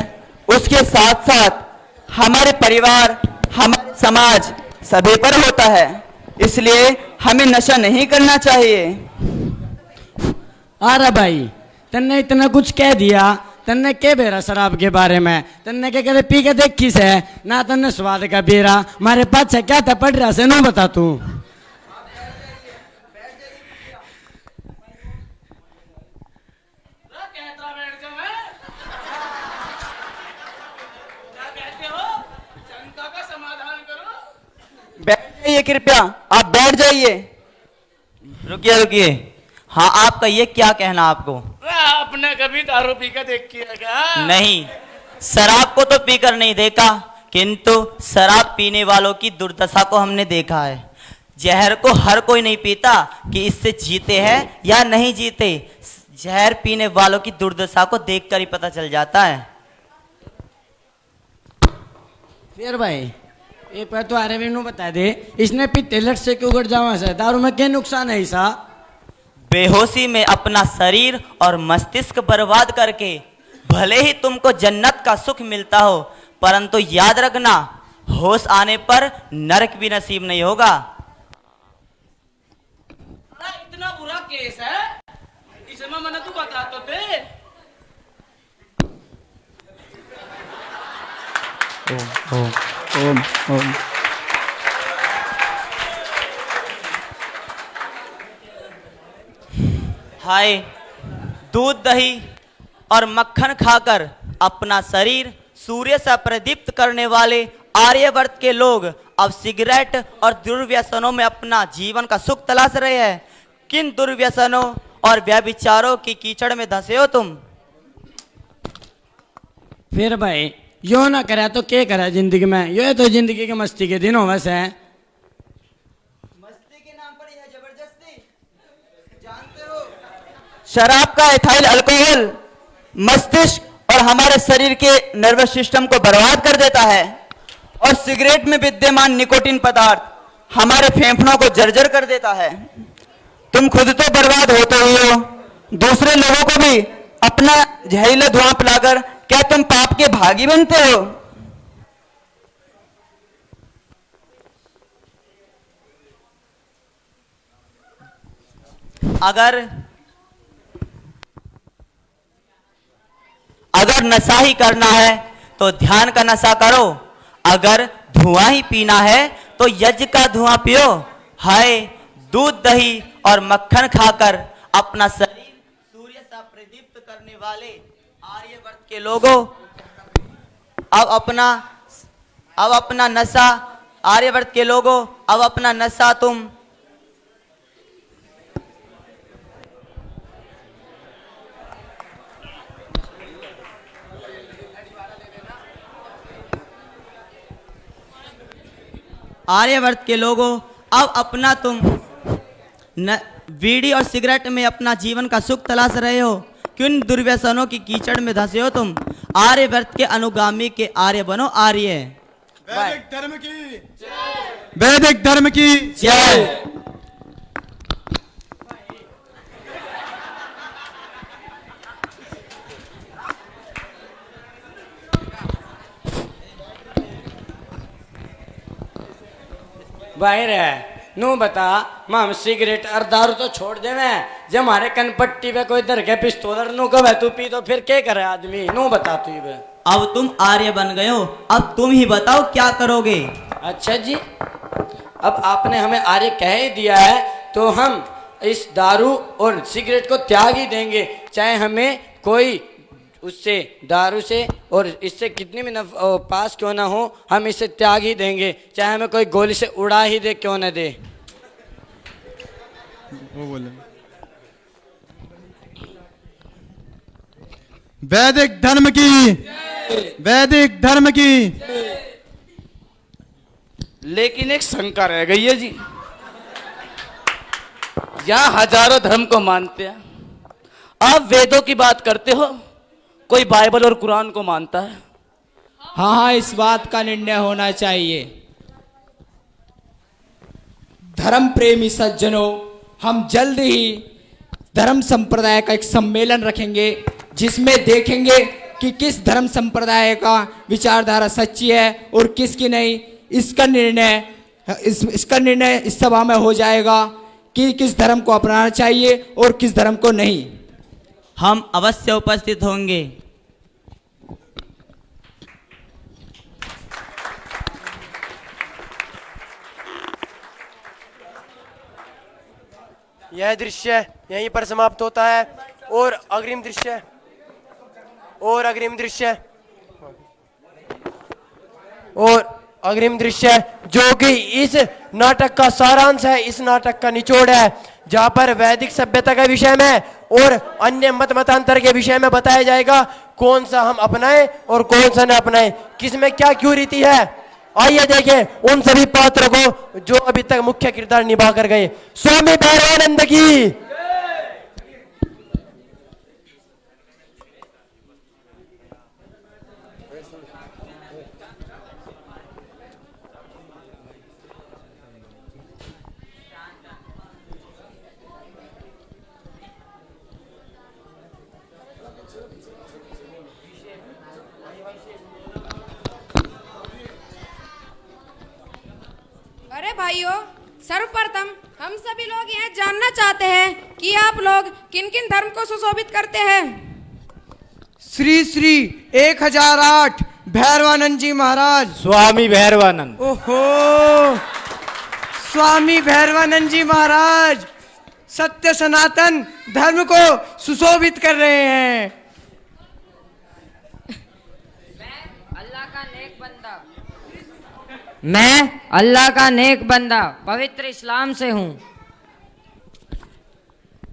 उसके साथ साथ हमारे परिवार, हमारे समाज सभी पर होता है। इसलिए हमें नशा नहीं करना चाहिए। आ रहा भाई, तन्ने इतना कुछ कह दिया, तन्ने के बेरा शराब के बारे में, तन्ने के कहते पी के देख किस है ना, तन्ने स्वाद का बेरा मारे पास क्या था पढ़ रहा से, नो बता तू। बैठ जाइए कृपया, आप बैठ जाइए। रुकिए रुकिए, हाँ आप कहिए क्या कहना आपको। आपने कभी दारू पी कर देख किया क्या? नहीं, शराब को तो पीकर नहीं देखा, किंतु शराब पीने वालों की दुर्दशा को हमने देखा है। जहर को हर कोई नहीं पीता कि इससे जीते हैं या नहीं जीते, जहर पीने वालों की दुर्दशा को देखकर ही पता चल जाता है। फिर भाई ये पर तो आरे भी बता दे, इसने पीते लट से क्यों उगड़ जावा सा, दारू में क्या नुकसान है ईसा? बेहोशी में अपना शरीर और मस्तिष्क बर्बाद करके भले ही तुमको जन्नत का सुख मिलता हो, परंतु याद रखना होश आने पर नरक भी नसीब नहीं होगा। इतना बुरा केस है, इसमें मैंने तू बता तो दे। ओम ओम हाय, दूध दही और मक्खन खाकर अपना शरीर सूर्य से प्रदीप्त करने वाले आर्यवर्त के लोग अब सिगरेट और दुर्व्यसनों में अपना जीवन का सुख तलाश रहे हैं। किन दुर्व्यसनों और व्यभिचारों की कीचड़ में धंसे हो तुम? फिर भाई यो ना करा तो क्या करा जिंदगी में, यो तो जिंदगी के मस्ती के दिन हो बस है। मस्ती के नाम पर यह जबरदस्ती, जानते हो शराब का एथाइल अल्कोहल मस्तिष्क और हमारे शरीर के नर्वस सिस्टम को बर्बाद कर देता है, और सिगरेट में विद्यमान निकोटीन पदार्थ हमारे फेफड़ों को जर्जर कर देता है। तुम खुद तो बर्बाद होते ही हो, दूसरे लोगों को भी अपना जहरीला धुआं पिलाकर क्या तुम पाप के भागी बनते हो? अगर नशा ही करना है तो ध्यान का नशा करो, अगर धुआं ही पीना है तो यज्ञ का धुआं पियो। हाय, दूध दही और मक्खन खाकर अपना शरीर सूर्य सा प्रदीप्त करने वाले आर्यवर्त के लोगों, अब अपना नशा, आर्यवर्त के लोगों अब अपना नशा तुम आर्यवर्त के लोगों अब अपना तुम बीड़ी और सिगरेट में अपना जीवन का सुख तलाश रहे हो। किन दुर्व्यसनों की कीचड़ में धंसे हो तुम? आर्यवर्त के अनुगामी के आर्य बनो, आर्य। वैदिक धर्म की जय। वैदिक धर्म की जय। बाहर है नू बता, हम सिगरेट और दारू तो छोड़ देवे, जब हमारे कनपट्टी पे कोई दर के पिस्तौल नू कब तू पी तो फिर क्या करे आदमी, नू बता तू। अब तुम आर्य बन गए हो, अब तुम ही बताओ क्या करोगे। अच्छा जी, अब आपने हमें आर्य कह ही दिया है तो हम इस दारू और सिगरेट को त्याग ही देंगे, चाहे हमें कोई उससे दारू से और इससे कितनी भी पास क्यों ना हो, हम इसे त्याग ही देंगे, चाहे हमें कोई गोली से उड़ा ही दे क्यों ना दे। वो बोले वैदिक धर्म की, वैदिक धर्म की। लेकिन एक शंका रह गई है जी, यहाँ हजारों धर्म को मानते हैं, आप वेदों की बात करते हो, कोई बाइबल और कुरान को मानता है? हाँ हाँ, इस बात का निर्णय होना चाहिए। धर्म प्रेमी सज्जनों, हम जल्द ही धर्म संप्रदाय का एक सम्मेलन रखेंगे, जिसमें देखेंगे कि किस धर्म संप्रदाय का विचारधारा सच्ची है और किसकी नहीं। इसका निर्णय इस सभा में हो जाएगा कि किस धर्म को अपनाना चाहिए और किस धर्म को नहीं। हम अवश्य उपस्थित होंगे। यह दृश्य यहीं पर समाप्त होता है और अग्रिम दृश्य और अग्रिम दृश्य जो कि इस नाटक का सारांश है, इस नाटक का निचोड़ है, जहां पर वैदिक सभ्यता के विषय में और अन्य मतांतर के विषय में बताया जाएगा कौन सा हम अपनाएं और कौन सा न अपनाएं, किसमें क्या क्यों रीति है। आइए देखें उन सभी पात्रों को जो अभी तक मुख्य किरदार निभा कर गए। स्वामी भैरवानंद की। अरे भाइयों, सर्वप्रथम हम सभी लोग यह जानना चाहते हैं कि आप लोग किन किन धर्म को सुशोभित करते हैं। श्री श्री 1008 भैरवानंद जी महाराज। स्वामी भैरवानंद। ओहो, स्वामी भैरवानंद जी महाराज सत्य सनातन धर्म को सुशोभित कर रहे हैं। मैं अल्लाह का नेक बंदा पवित्र इस्लाम से हूँ।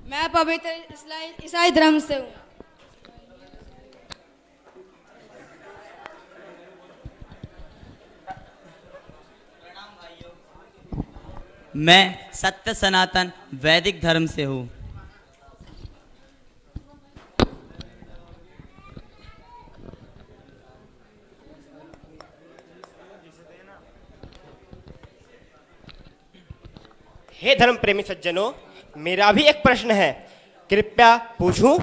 मैं पवित्र ईसाई धर्म से हूँ। मैं सत्य सनातन वैदिक धर्म से हूँ। हे धर्म प्रेमी सज्जनों, मेरा भी एक प्रश्न है, कृपया पूछूं?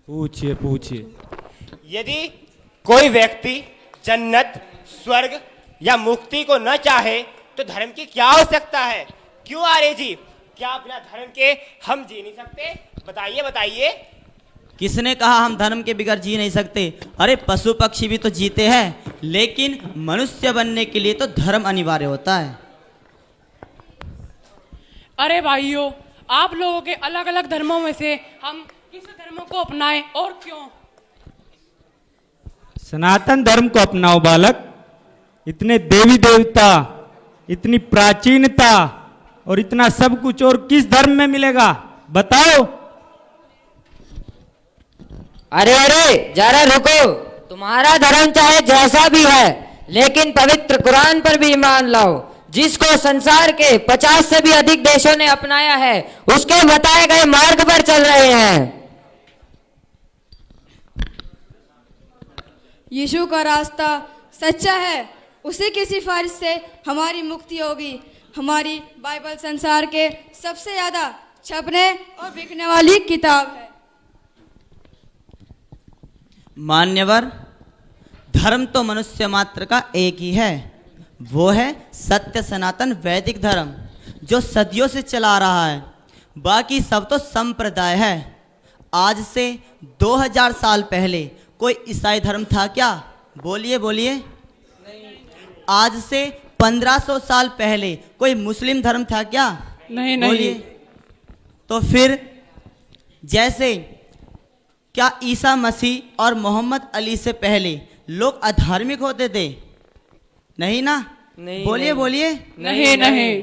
पूछिए पूछिए। यदि कोई व्यक्ति जन्नत, स्वर्ग या मुक्ति को न चाहे तो धर्म की क्या आवश्यकता है? क्यों आर्य जी, क्या बिना धर्म के हम जी नहीं सकते? बताइए बताइए। किसने कहा हम धर्म के बिगैर जी नहीं सकते? अरे पशु पक्षी भी तो जीते हैं, लेकिन मनुष्य बनने के लिए तो धर्म अनिवार्य होता है। अरे भाइयों, आप लोगों के अलग अलग धर्मों में से हम किस धर्म को अपनाएं और क्यों? सनातन धर्म को अपनाओ बालक। इतने देवी देवता, इतनी प्राचीनता और इतना सब कुछ और किस धर्म में मिलेगा बताओ? अरे अरे जरा रुको, तुम्हारा धर्म चाहे जैसा भी है, लेकिन पवित्र कुरान पर भी ईमान लाओ, जिसको संसार के 50 से भी अधिक देशों ने अपनाया है, उसके बताए गए मार्ग पर चल रहे हैं। यीशु का रास्ता सच्चा है, उसी की सिफारिश से हमारी मुक्ति होगी। हमारी बाइबल संसार के सबसे ज्यादा छपने और बिकने वाली किताब है। मान्यवर, धर्म तो मनुष्य मात्र का एक ही है, वो है सत्य सनातन वैदिक धर्म, जो सदियों से चला रहा है। बाकी सब तो संप्रदाय है। आज से 2000 साल पहले कोई ईसाई धर्म था क्या? बोलिए बोलिए। आज से 1500 साल पहले कोई मुस्लिम धर्म था क्या? नहीं बोलिए। तो फिर जैसे क्या ईसा मसीह और मोहम्मद अली से पहले लोग अधार्मिक होते थे? नहीं ना? नहीं, बोलिए बोलिए। नहीं नहीं।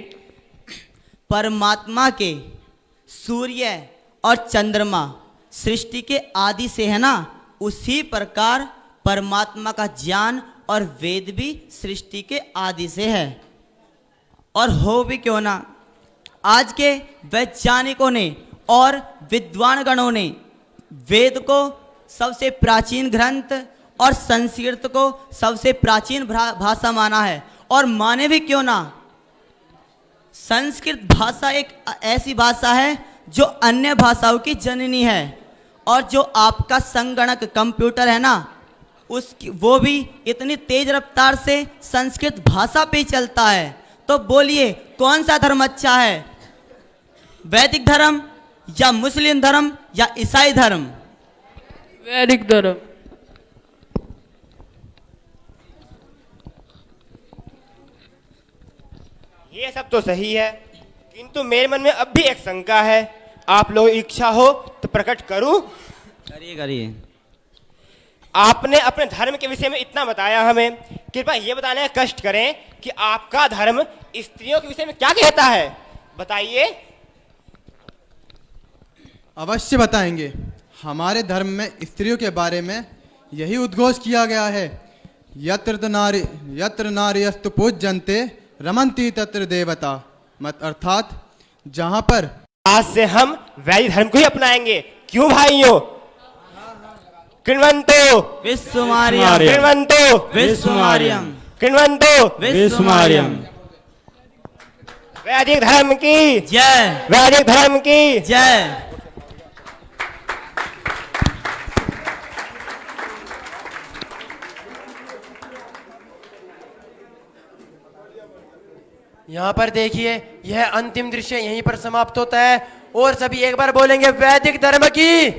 परमात्मा के सूर्य और चंद्रमा सृष्टि के आदि से है ना, उसी प्रकार परमात्मा का ज्ञान और वेद भी सृष्टि के आदि से है। और हो भी क्यों ना, आज के वैज्ञानिकों ने और विद्वान गणों ने वेद को सबसे प्राचीन ग्रंथ और संस्कृत को सबसे प्राचीन भाषा माना है। और माने भी क्यों ना, संस्कृत भाषा एक ऐसी भाषा है जो अन्य भाषाओं की जननी है। और जो आपका संगणक कंप्यूटर है ना, उसकी वो भी इतनी तेज रफ्तार से संस्कृत भाषा पे ही चलता है। तो बोलिए कौन सा धर्म अच्छा है, वैदिक धर्म या मुस्लिम धर्म या ईसाई धर्म? वैदिक धर्म। ये सब तो सही है, किंतु मेरे मन में अब भी एक शंका है। आप लोग इच्छा हो तो प्रकट करूं? करिए करिए। आपने अपने धर्म के विषय में इतना बताया हमें, कृपया ये बताने का कष्ट करें कि आपका धर्म स्त्रियों के विषय में क्या कहता है, बताइए। अवश्य बताएंगे। हमारे धर्म में स्त्रियों के बारे में यही उद्घोष किया गया है, यत्र नार्यस्तु पूज्यन्ते रमन्ति तत्र देवता, मत अर्थात जहां पर। आज से हम वैदिक धर्म को ही अपनाएंगे, क्यों भाइयों? कृण्वन्तो विश्वमार्यम्, कृण्वन्तो विश्वमार्यम्, कृण्वन्तो विश्वमार्यम्। वैदिक धर्म की जय, वैदिक धर्म की जय। यहाँ पर देखिए, यह अंतिम दृश्य यहीं पर समाप्त होता है और सभी एक बार बोलेंगे वैदिक धर्म की।